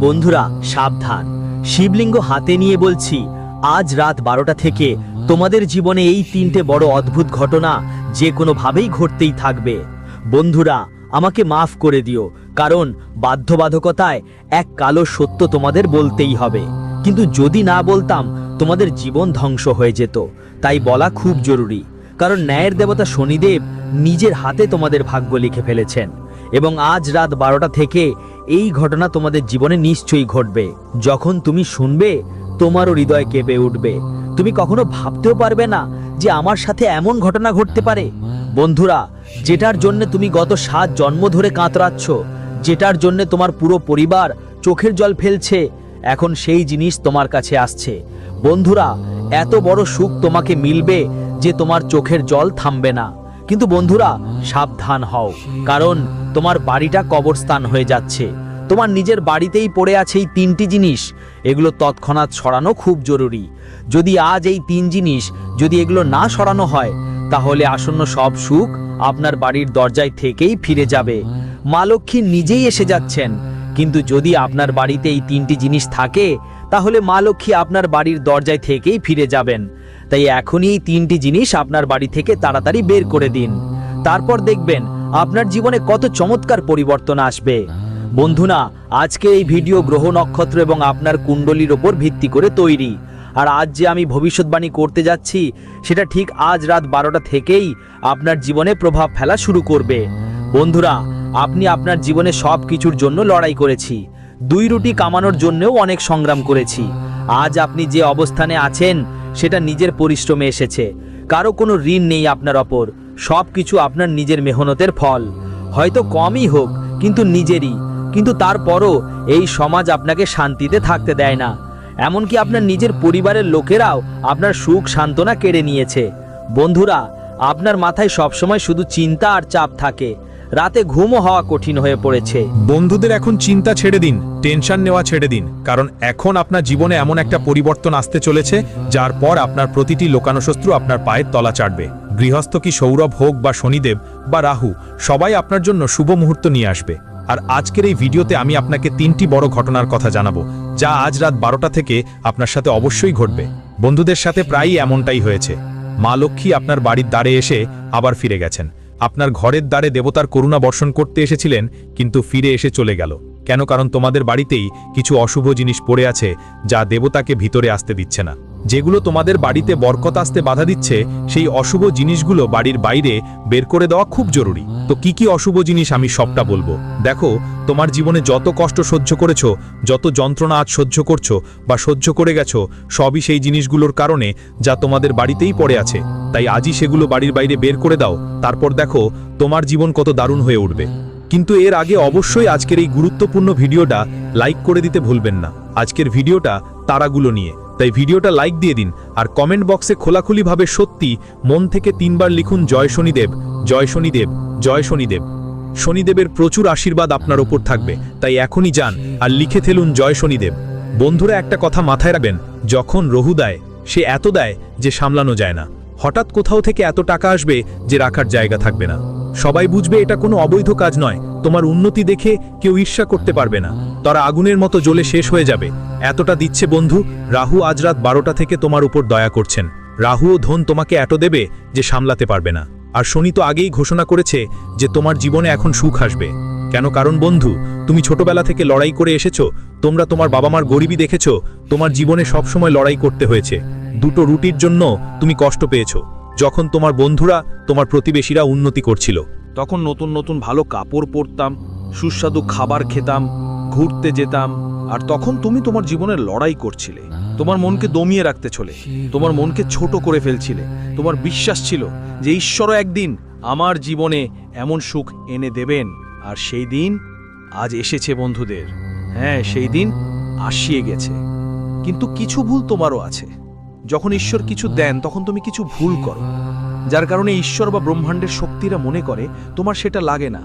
বন্ধুরা সাবধান, শিবলিঙ্গ হাতে নিয়ে বলছি, আজ রাত 12টা থেকে তোমাদের জীবনে এই 3টে বড় অদ্ভুত ঘটনা যে কোনোভাবেই ঘটতেই থাকবে। বন্ধুরা আমাকে মাফ করে দিও, কারণ বাধ্যবাধকতায় এক কালো সত্য তোমাদের বলতেই হবে, কিন্তু যদি না বলতাম তোমাদের জীবন ধ্বংস হয়ে যেত। তাই বলা খুব জরুরি, কারণ ন্যায়ের দেবতা শনিদেব নিজের হাতে তোমাদের ভাগ্য লিখে ফেলেছেন এবং আজ রাত 12টা থেকে এই ঘটনা তোমাদের জীবনে নিশ্চয়ই ঘটবে। যখন তুমি শুনবে তোমারও হৃদয় কেঁপে উঠবে। তুমি কখনো ভাবতেও পারবে না যে আমার সাথে এমন ঘটনা ঘটতে পারে। বন্ধুরা, যেটার জন্য তুমি গত 7 জন্ম ধরে কাতরাচ্ছ, যেটার জন্য তোমার পুরো পরিবার চোখের জল ফেলছে, এখন সেই জিনিস তোমার কাছে আসছে। বন্ধুরা, এত বড় সুখ তোমাকে মিলবে যে তোমার চোখের জল থামবে না। কিন্তু বন্ধুরা সাবধান হও, কারণ তোমার বাড়িটা কবরস্থান হয়ে যাচ্ছে। তোমার নিজের বাড়িতেই পড়ে আছে এই 3টি জিনিস, এগুলো তৎক্ষণাৎ সরানো খুব জরুরি। যদি আজ এই 3 জিনিস যদি এগুলো না সরানো হয়, তাহলে আসন্ন সব সুখ আপনার বাড়ির দরজায় থেকেই ফিরে যাবে। মা লক্ষ্মী নিজেই এসে যাচ্ছেন, কিন্তু যদি আপনার বাড়িতে এই 3টি জিনিস থাকে, তাহলে মা লক্ষ্মী আপনার বাড়ির দরজায় থেকেই ফিরে যাবেন। তাই এখনই এই 3টি জিনিস আপনার বাড়ি থেকে তাড়াতাড়ি বের করে দিন, তারপর দেখবেন আপনার জীবনে কত চমৎকার পরিবর্তন আসবে। বন্ধুরা, আজকে এই ভিডিও গ্রহ নক্ষত্র এবং আপনার কুণ্ডলীর ওপর ভিত্তি করে তৈরি। আর আজ যে আমি ভবিষ্যৎবাণী করতে যাচ্ছি, সেটা ঠিক আজ রাত 12টা থেকেই আপনার জীবনে প্রভাব ফেলা শুরু করবে। বন্ধুরা, আপনি আপনার জীবনে সব কিছুর জন্য লড়াই করেছি, 2 রুটি কামানোর জন্যও অনেক সংগ্রাম করেছি। আজ আপনি যে অবস্থানে আছেন সেটা নিজের পরিশ্রমে এসেছে। কারো কোনো ঋণ নেই আপনার ওপর, সব কিছু আপনার নিজের মেহনতের ফল। হয়তো কমই হোক, কিন্তু নিজেরই। কিন্তু তারপরও এই সমাজ আপনাকে শান্তিতে থাকতে দেয় না, এমনকি আপনার নিজের পরিবারের লোকেরাও আপনার সুখ সান্ত্বনা কেড়ে নিয়েছে। বন্ধুরা, আপনার মাথায় সবসময় শুধু চিন্তা আর চাপ থাকে, রাতে ঘুমও হওয়া কঠিন হয়ে পড়েছে। বন্ধুদের এখন চিন্তা ছেড়ে দিন, টেনশন নেওয়া ছেড়ে দিন, কারণ এখন আপনার জীবনে এমন একটা পরিবর্তন আসতে চলেছে যার পর আপনার প্রতিটি লোকানো শত্রু আপনার পায়ের তলা চাটবে। গৃহস্থ কি সৌরভ হোক বা শনিদেব বা রাহু, সবাই আপনার জন্য শুভ মুহূর্ত নিয়ে আসবে। আর আজকের এই ভিডিওতে আমি আপনাকে 3টি বড় ঘটনার কথা জানাবো, যা আজ রাত 12টা থেকে আপনার সাথে অবশ্যই ঘটবে। বন্ধুদের সাথে প্রায়ই এমনটাই হয়েছে। মা লক্ষ্মী আপনার বাড়ির দ্বারে এসে আবার ফিরে গেছেন। আপনার ঘরের দ্বারে দেবতার করুণা বর্ষণ করতে এসেছিলেন, কিন্তু ফিরে এসে চলে গেল। কেন? কারণ তোমাদের বাড়িতেই কিছু অশুভ জিনিস পড়ে আছে, যা দেবতাকে ভিতরে আসতে দিচ্ছে না। যেগুলো তোমাদের বাড়িতে বরকত আসতে বাধা দিচ্ছে, সেই অশুভ জিনিসগুলো বাড়ির বাইরে বের করে দেওয়া খুব জরুরি। তো কি কি অশুভ জিনিস আমি সবটা বলবো। দেখো, তোমার জীবনে যত কষ্ট সহ্য করেছো, যত যন্ত্রণা আজ সহ্য করছো বা সহ্য করে গেছো, সবই সেই জিনিসগুলোর কারণে, যা তোমাদের বাড়িতেই পড়ে আছে। তাই আজই সেগুলো বাড়ির বাইরে বের করে দাও, তারপর দেখো তোমার জীবন কত দারুণ হয়ে উঠবে। কিন্তু এর আগে অবশ্যই আজকের এই গুরুত্বপূর্ণ ভিডিওটা লাইক করে দিতে ভুলবেন না। আজকের ভিডিওটা তারাগুলো নিয়ে, তাই ভিডিওটা লাইক দিয়ে দিন। আর কমেন্ট বক্সে খোলাখুলিভাবে সত্যি মন থেকে 3 বার লিখুন, জয় শনিদেব, জয় শনিদেব, জয় শনিদেব। শনিদেবের প্রচুর আশীর্বাদ আপনার ওপর থাকবে, তাই এখনই যান আর লিখে ফেলুন, জয় শনিদেব। বন্ধুরা, একটা কথা মাথায় রাখবেন, যখন রহু দেয় সে এত দেয় যে সামলানো যায় না। হঠাৎ কোথাও থেকে এত টাকা আসবে যে রাখার জায়গা থাকবে না। সবাই বুঝবে এটা কোনো অবৈধ কাজ নয়। তোমার উন্নতি দেখে কেউ ঈর্ষা করতে পারবে না, তারা আগুনের মতো জ্বলে শেষ হয়ে যাবে। এতটা দিচ্ছে বন্ধু, রাহু আজ রাত 12টা থেকে তোমার উপর দয়া করছেন। রাহু ও ধন তোমাকে এত দেবে যে সামলাতে পারবে না। আর শনি তো আগেই ঘোষণা করেছে যে তোমার জীবনে এখন সুখ আসবে। কেন? কারণ বন্ধু, তুমি ছোটবেলা থেকে লড়াই করে এসেছো। তোমরা তোমার বাবা মার গরিবি দেখেছো, তোমার জীবনে সবসময় লড়াই করতে হয়েছে। 2টো রুটির জন্য তুমি কষ্ট পেয়েছো। যখন তোমার বন্ধুরা, তোমার প্রতিবেশীরা উন্নতি করছিল, তখন নতুন নতুন ভালো কাপড় পরতাম, সুস্বাদু খাবার খেতাম, ঘুরতে যেতাম। আর তখন তুমি তোমার জীবনে লড়াই করছিলে, তোমার মনকে দমিয়ে রাখতে চলে, তোমার মনকে ছোট করে ফেলছিলে। তোমার বিশ্বাস ছিল যে ঈশ্বরও একদিন আমার জীবনে এমন সুখ এনে দেবেন। আর সেই দিন আজ এসেছে বন্ধুদের। হ্যাঁ, সেই দিন আসিয়ে গেছে। কিন্তু কিছু ভুল তোমারও আছে। যখন ঈশ্বর কিছু দেন, তখন তুমি কিছু ভুল করো, যার কারণে ঈশ্বর বা ব্রহ্মাণ্ডের শক্তিরা মনে করে তোমার সেটা লাগে না।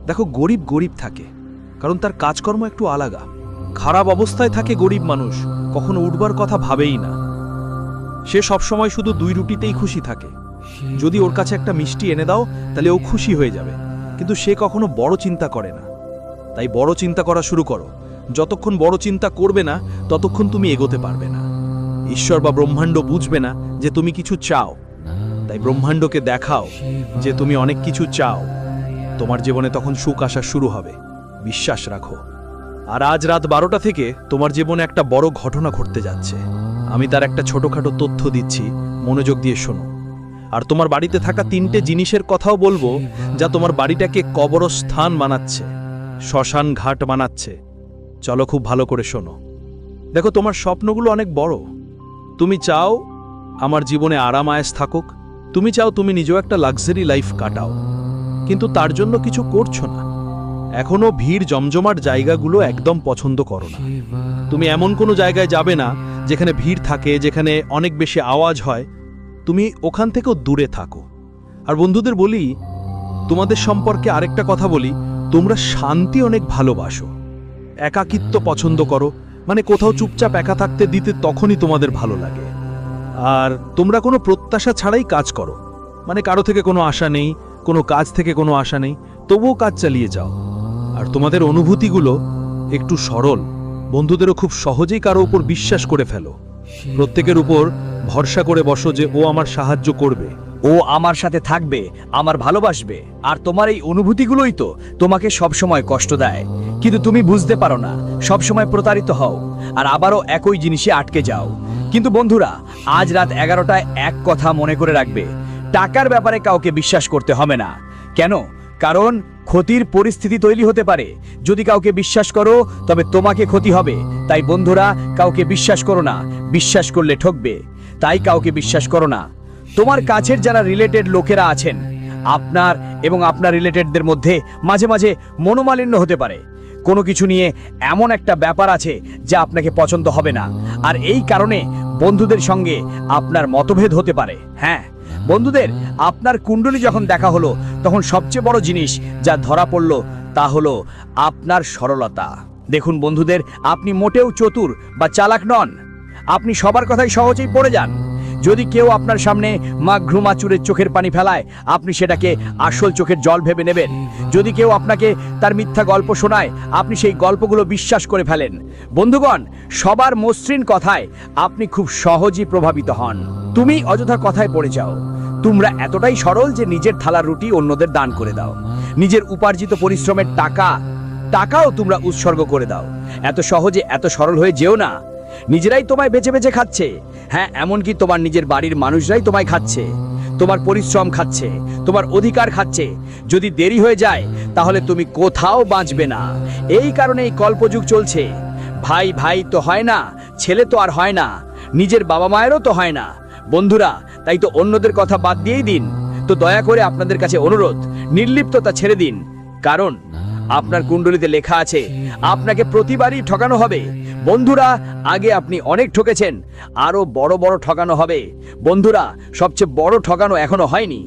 দেখো, গরিব গরিব থাকে কারণ তার কাজকর্ম একটু আলাদা। খারাপ অবস্থায় থাকে গরিব মানুষ, কখনো উঠবার কথা ভাবেই না। সে সবসময় শুধু 2 রুটিতেই খুশি থাকে। যদি ওর কাছে একটা মিষ্টি এনে দাও, তাহলে ও খুশি হয়ে যাবে, কিন্তু সে কখনো বড় চিন্তা করে না। তাই বড় চিন্তা করা শুরু করো, যতক্ষণ বড় চিন্তা করবে না ততক্ষণ তুমি এগোতে পারবে না। ঈশ্বর বা ব্রহ্মাণ্ড বুঝবে না যে তুমি কিছু চাও, তাই ব্রহ্মাণ্ডকে দেখাও যে তুমি অনেক কিছু চাও। তোমার জীবনে তখন সুখ আসা শুরু হবে, বিশ্বাস রাখো। আর আজ রাত 12টা থেকে তোমার জীবনে একটা বড় ঘটনা ঘটতে যাচ্ছে। আমি তার একটা ছোটখাটো তথ্য দিচ্ছি, মনোযোগ দিয়ে শোনো। আর তোমার বাড়িতে থাকা 3টে জিনিসের কথাও বলবো যা তোমার বাড়িটাকে কবরস্থান বানাচ্ছে, শ্মশান ঘাট বানাচ্ছে। চলো খুব ভালো করে শোনো। দেখো, তোমার স্বপ্নগুলো অনেক বড়। তুমি চাও আমার জীবনে আরাম আয়েস থাকুক, তুমি চাও তুমি নিজেও একটা লাক্সারি লাইফ কাটাও, কিন্তু তার জন্য কিছু করছো না। এখনো ভিড় জমজমাট জায়গাগুলো একদম পছন্দ করো না। তুমি এমন কোনো জায়গায় যাবে না যেখানে ভিড় থাকে, যেখানে অনেক বেশি আওয়াজ হয়। তুমি ওখান থেকেও দূরে থাকো। আর বন্ধুদের বলি, তোমাদের সম্পর্কে আরেকটা কথা বলি, তোমরা শান্তি অনেক ভালোবাসো, একাকিত্ব পছন্দ করো। মানে কোথাও চুপচাপ একা থাকতে দিতে তখনই তোমাদের ভালো লাগে। আর তোমরা কোনো প্রত্যাশা ছাড়াই কাজ করো, মানে কারো থেকে কোনো আশা নেই, কোনো কাজ থেকে কোনো আশা নেই, তবুও কাজ চালিয়ে যাও। আর তোমাদের অনুভূতিগুলো একটু সরল, বন্ধুদেরও খুব সহজেই কারো উপর বিশ্বাস করে ফেলো। প্রত্যেকের উপর ভরসা করে বসো যে ও আমার সাহায্য করবে, ও আমার সাথে থাকবে, আমার ভালোবাসবে। আর তোমার এই অনুভূতিগুলোই তো তোমাকে সবসময় কষ্ট দেয়, কিন্তু তুমি বুঝতে পারো না, সবসময় প্রতারিত হও আর আবারও একই জিনিসে আটকে যাও। কিন্তু বন্ধুরা, আজ রাত 11টায় এক কথা মনে করে রাখবে, টাকার ব্যাপারে কাউকে বিশ্বাস করতে হবে না। কেন? কারণ ক্ষতির পরিস্থিতি তৈরি হতে পারে। যদি কাউকে বিশ্বাস করো তবে তোমাকে ক্ষতি হবে। তাই বন্ধুরা, কাউকে বিশ্বাস করো না, বিশ্বাস করলে ঠকবে। তাই কাউকে বিশ্বাস করো না। তোমার কাছের যারা রিলেটেড লোকেরা আছেন, আপনার এবং আপনার রিলেটেডদের মধ্যে মাঝে মাঝে মনোমালিন্য হতে পারে। কোনো কিছু নিয়ে এমন একটা ব্যাপার আছে যা আপনাকে পছন্দ হবে না, আর এই কারণে বন্ধুদের সঙ্গে আপনার মতভেদ হতে পারে। হ্যাঁ বন্ধুদের, আপনার কুণ্ডলী যখন দেখা হলো তখন সবচেয়ে বড় জিনিস যা ধরা পড়ল তা হলো আপনার সরলতা। দেখুন বন্ধুদের, আপনি মোটেও চতুর বা চালাক নন। আপনি সবার কথাই সহজেই পড়ে যান। যদি কেউ আপনার সামনে মাঘ্রু মাচুরের চোখের পানি ফেলায়, আপনি সেটাকে আসল চোখের জল ভেবে নেবেন। যদি কেউ আপনাকে তার মিথ্যা গল্প শোনায়, আপনি সেই গল্পগুলো বিশ্বাস করে ফেলেন। বন্ধুগণ, সবার মসৃণ কথায় আপনি খুব সহজেই প্রভাবিত হন। তুমি অযথা কথায় পড়ে যাও। তোমরা এতটাই সরল যে নিজের থালার রুটি অন্যদের দান করে দাও। নিজের উপার্জিত পরিশ্রমের টাকাও তোমরা উৎসর্গ করে দাও। এত সহজে এত সরল হয়ে যেও না। নিজেরাই তোমায় বেঁচে বেঁচে খাচ্ছে। হ্যাঁ, এমনকি তোমার নিজের বাড়ির মানুষরাই তোমায় খাচ্ছে, তোমার পরিশ্রম খাচ্ছে, তোমার অধিকার খাচ্ছে। যদি দেরি হয়ে যায় তাহলে তুমি কোথাও বাঁচবে না। এই কারণে এই কল্পযুগ চলছে। ভাই ভাই তো হয় না, ছেলে তো আর হয় না, নিজের বাবা মায়েরও তো হয় না। বন্ধুরা, তাই তো অন্যদের কথা বাদ দিয়েই দিন। তো দয়া করে আপনাদের কাছে অনুরোধ, নির্লিপ্ততা ছেড়ে দিন। কারণ আপনার কুণ্ডলিতে লেখা আছে আপনাকে প্রতিবারই ঠকানো হবে। বন্ধুরা, আগে আপনি অনেক ঠকেছেন, আরো বড় বড় ঠকানো হবে। বন্ধুরা, সবচেয়ে বড় ঠকানো এখনো হয়নি।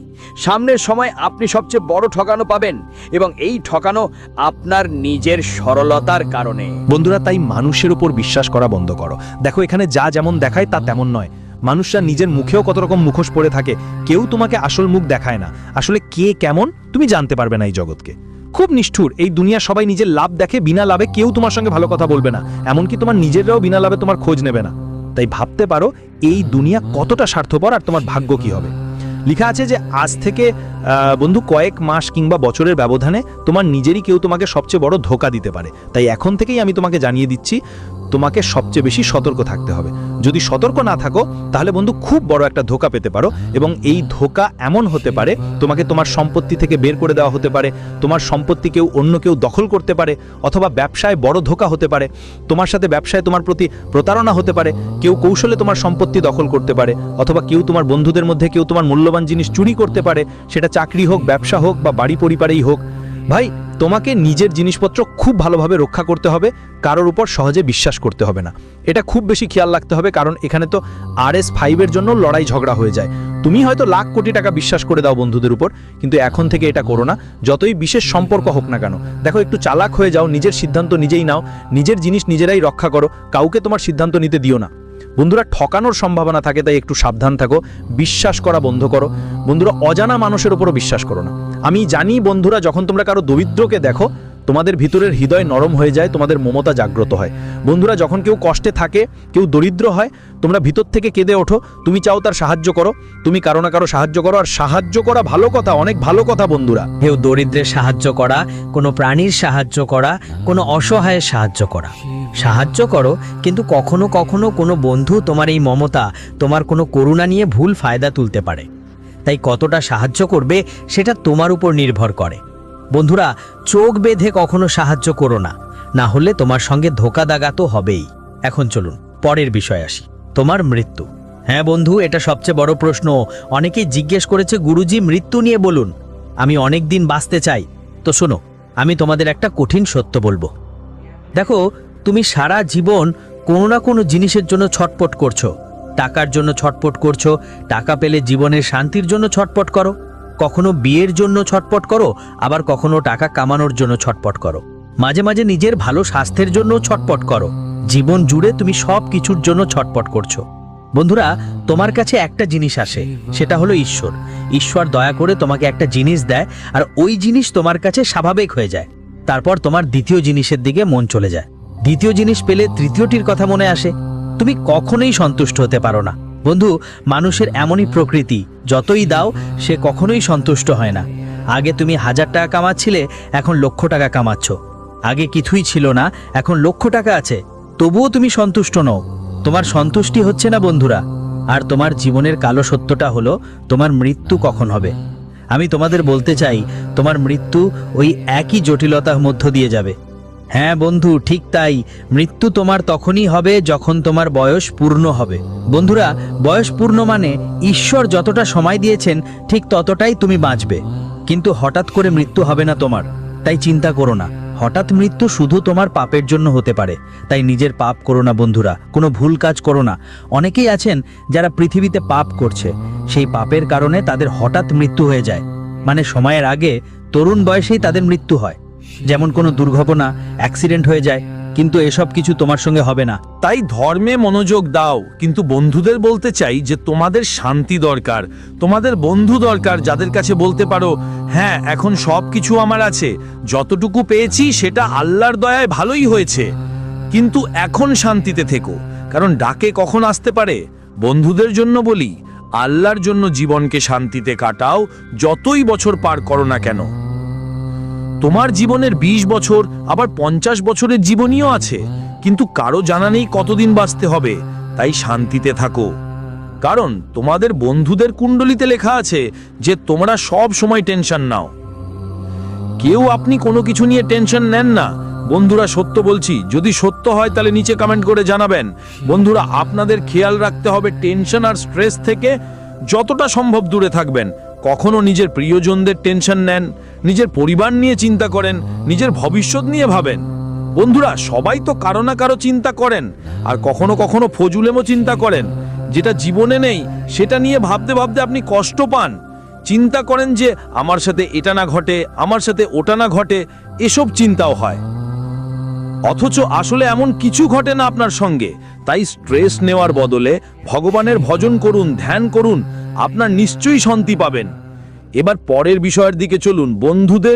সামনের সময় আপনি সবচেয়ে বড় ঠকানো পাবেন, এবং এই ঠকানো আপনার নিজের সরলতার কারণে। বন্ধুরা, তাই মানুষের উপর বিশ্বাস করা বন্ধ করো। দেখো, এখানে যা যেমন দেখায় তা তেমন নয়। মানুষরা নিজের মুখেও কত রকম মুখোশ পরে থাকে। কেউ তোমাকে আসল মুখ দেখায় না। আসলে কে কেমন তুমি জানতে পারবে না এই জগৎকে। খুব নিষ্ঠুর এই দুনিয়া। সবাই নিজের লাভ দেখে, বিনা লাভে কেউ তোমার সঙ্গে ভালো কথা বলবে না। এমনকি তোমার নিজেরাও বিনা লাভে তোমার খোঁজ নেবে না। তাই ভাবতে পারো এই দুনিয়া কতটা স্বার্থপর আর তোমার ভাগ্য কি হবে। লেখা আছে যে আজ থেকে বন্ধু কয়েক মাস কিংবা বছরের ব্যবধানে তোমার নিজেরই কেউ তোমাকে সবচেয়ে বড় ধোঁকা দিতে পারে। তাই এখন থেকেই আমি তোমাকে জানিয়ে দিচ্ছি, তোমাকে সবচেয়ে বেশি সতর্ক থাকতে হবে। যদি সতর্ক না থাকো তাহলে বন্ধু খুব বড় একটা ধোঁকা পেতে পারো। এবং এই ধোঁকা এমন হতে পারে, তোমাকে তোমার সম্পত্তি থেকে বের করে দেওয়া হতে পারে, তোমার সম্পত্তি অন্য কেউ দখল করতে পারে, অথবা ব্যবসায় বড় ধোঁকা হতে পারে, তোমার সাথে ব্যবসায় তোমার প্রতি প্রতারণা হতে পারে, কেউ কৌশলে তোমার সম্পত্তি দখল করতে পারে, অথবা কেউ তোমার বন্ধুদের মধ্যে কেউ তোমার মূল্যবান জিনিস চুরি করতে পারে, সেটা চাকরি হোক, ব্যবসা হোক বা বাড়ি পরিবারেই হোক। ভাই, তোমাকে নিজের জিনিসপত্র খুব ভালোভাবে রক্ষা করতে হবে, কারোর উপর সহজে বিশ্বাস করতে হবে না। এটা খুব বেশি খেয়াল রাখতে হবে, কারণ এখানে তো RS5 এর জন্য লড়াই ঝগড়া হয়ে যায়। তুমি হয়তো লাখ কোটি টাকা বিশ্বাস করে দাও বন্ধুদের উপর, কিন্তু এখন থেকে এটা করো না, যতই বিশেষ সম্পর্ক হোক না কেন। দেখো, একটু চালাক হয়ে যাও, নিজের সিদ্ধান্ত নিজেই নাও, নিজের জিনিস নিজেরাই রক্ষা করো, কাউকে তোমার সিদ্ধান্ত নিতে দিও না। বন্ধুরা, ঠকানোর সম্ভাবনা থাকে, তাই একটু সাবধান থাকো। বিশ্বাস করা বন্ধ করো। বন্ধুরা, অজানা মানুষের উপরও বিশ্বাস করো না। আমি জানি বন্ধুরা, যখন তোমরা কারো দরিদ্রকে দেখো তোমাদের ভিতরের হৃদয় নরম হয়ে যায়, তোমাদের মমতা জাগ্রত হয়। বন্ধুরা, যখন কেউ কষ্টে থাকে, কেউ দরিদ্র হয়, তোমরা ভিতর থেকে কেঁদে ওঠো, তুমি চাও তার সাহায্য করো, তুমি কারো না কারো সাহায্য করো। আর সাহায্য করা ভালো কথা, অনেক ভালো কথা বন্ধুরা। কেউ দরিদ্রের সাহায্য করা, কোনো প্রাণীর সাহায্য করা, কোনো অসহায়ের সাহায্য করা। সাহায্য করো, কিন্তু কখনো কখনো কোনো বন্ধু তোমার এই মমতা, তোমার কোনো করুণা নিয়ে ভুল ফায়দা তুলতে পারে। তাই কতটা সাহায্য করবে সেটা তোমার উপর নির্ভর করে। বন্ধুরা, চোখ বেঁধে কখনো সাহায্য করো না, না হলে তোমার সঙ্গে ধোঁকা দাগা তো হবেই। এখন চলুন পরের বিষয় আসি, তোমার মৃত্যু। হ্যাঁ বন্ধু, এটা সবচেয়ে বড় প্রশ্ন। অনেকেই জিজ্ঞেস করেছে, গুরুজি মৃত্যু নিয়ে বলুন, আমি অনেক দিন বাঁচতে চাই। তো শোনো, আমি তোমাদের একটা কঠিন সত্য বলবো। দেখো, তুমি সারা জীবন কোনো না কোনো জিনিসের জন্য ছটপট করছো। টাকার জন্য ছটপট করছো, টাকা পেলে জীবনের শান্তির জন্য ছটপট করো, কখনো বিয়ের জন্য ছটপট করো, আবার কখনো টাকা কামানোর জন্য ছটপট করো, মাঝে মাঝে নিজের ভালো স্বাস্থ্যের জন্য ছটপট করো। জীবন জুড়ে তুমি সব কিছুর জন্য ছটপট করছো। বন্ধুরা, তোমার কাছে একটা জিনিস আসে, সেটা হলো ঈশ্বর। ঈশ্বর দয়া করে তোমাকে একটা জিনিস দেয়, আর ওই জিনিস তোমার কাছে স্বাভাবিক হয়ে যায়। তারপর তোমার দ্বিতীয় জিনিসের দিকে মন চলে যায়। দ্বিতীয় জিনিস পেলে তৃতীয়টির কথা মনে আসে। তুমি কখনোই সন্তুষ্ট হতে পারো না। বন্ধু, মানুষের এমনই প্রকৃতি, যতই দাও সে কখনোই সন্তুষ্ট হয় না। আগে তুমি 1000 টাকা কামাচ্ছিলে, এখন 1,00,000 টাকা কামাচ্ছ। আগে কিছুই ছিল না, এখন 1,00,000 টাকা আছে, তবুও তুমি সন্তুষ্ট নও। তোমার সন্তুষ্টি হচ্ছে না বন্ধুরা। আর তোমার জীবনের কালো সত্যটা হলো, তোমার মৃত্যু কখন হবে। আমি তোমাদের বলতে চাই, তোমার মৃত্যু ওই একই জটিলতার মধ্য দিয়ে যাবে। হ্যাঁ বন্ধু, ঠিক তাই। মৃত্যু তোমার তখনই হবে যখন তোমার বয়স পূর্ণ হবে। বন্ধুরা, বয়স পূর্ণ মানে ঈশ্বর যতটা সময় দিয়েছেন ঠিক ততটাই তুমি বাঁচবে। কিন্তু হঠাৎ করে মৃত্যু হবে না তোমার, তাই চিন্তা করো না। হঠাৎ মৃত্যু শুধু তোমার পাপের জন্য হতে পারে, তাই নিজের পাপ করো না বন্ধুরা, কোনো ভুল কাজ করো না। অনেকেই আছেন যারা পৃথিবীতে পাপ করছে, সেই পাপের কারণে তাদের হঠাৎ মৃত্যু হয়ে যায়, মানে সময়ের আগে তরুণ বয়সেই তাদের মৃত্যু হয়। যেমন কোনো দুর্ঘটনা, অ্যাক্সিডেন্ট হয়ে যায়। কিন্তু এসব কিছু তোমার সঙ্গে হবে না। তাই ধর্মে মনোযোগ দাও, কিন্তু বন্ধুদের বলতে চাই যে তোমাদের শান্তি দরকার, তোমাদের বন্ধু দরকার যাদের কাছে বলতে পারো, হ্যাঁ এখন সব কিছু আমার আছে, যতটুকু পেয়েছি সেটা আল্লাহর দয়ায় ভালোই হয়েছে, কিন্তু এখন শান্তিতে থেকো, কারণ ডাকে কখন আসতে পারে। বন্ধুদের জন্য বলি, আল্লাহর জন্য জীবনকে শান্তিতে কাটাও, যতই বছর পার করো না কেন। তোমার জীবনের 20 বছর, আবার 50 বছরের জীবনীও আছে, কিন্তু কারো জানা নেই কতদিন বাঁচতে হবে। তাই শান্তিতে থাকো, কারণ তোমাদের বন্ধুদের কুণ্ডলিতে লেখা আছে যে তোমরা সব সময় টেনশন নাও। কেউ আপনি কোনো কিছু নিয়ে টেনশন নেন না। বন্ধুরা, সত্য বলছি, যদি সত্য হয় তাহলে নিচে কমেন্ট করে জানাবেন। বন্ধুরা, আপনাদের খেয়াল রাখতে হবে, টেনশন আর স্ট্রেস থেকে যতটা সম্ভব দূরে থাকবেন। কখনো নিজের প্রিয়জনদের টেনশন নেন, নিজের পরিবার নিয়ে চিন্তা করেন, নিজের ভবিষ্যৎ নিয়ে ভাবেন। বন্ধুরা, সবাই তো কারো না কারো চিন্তা করেন, আর কখনো কখনো ফজুলেমও চিন্তা করেন, যেটা জীবনে নেই সেটা নিয়ে ভাবতে ভাবতে আপনি কষ্ট পান। চিন্তা করেন যে আমার সাথে এটা না ঘটে, আমার সাথে ওটা না ঘটে, এসব চিন্তাও হয়, অথচ আসলে এমন কিছু ঘটে না আপনার সঙ্গে। তাই স্ট্রেস নেওয়ার বদলে ভগবানের ভজন করুন, ধ্যান করুন, আপনার নিশ্চয়ই শান্তি পাবেন। এবার পরের বিষয়ের দিকে চলুন। বন্ধুদের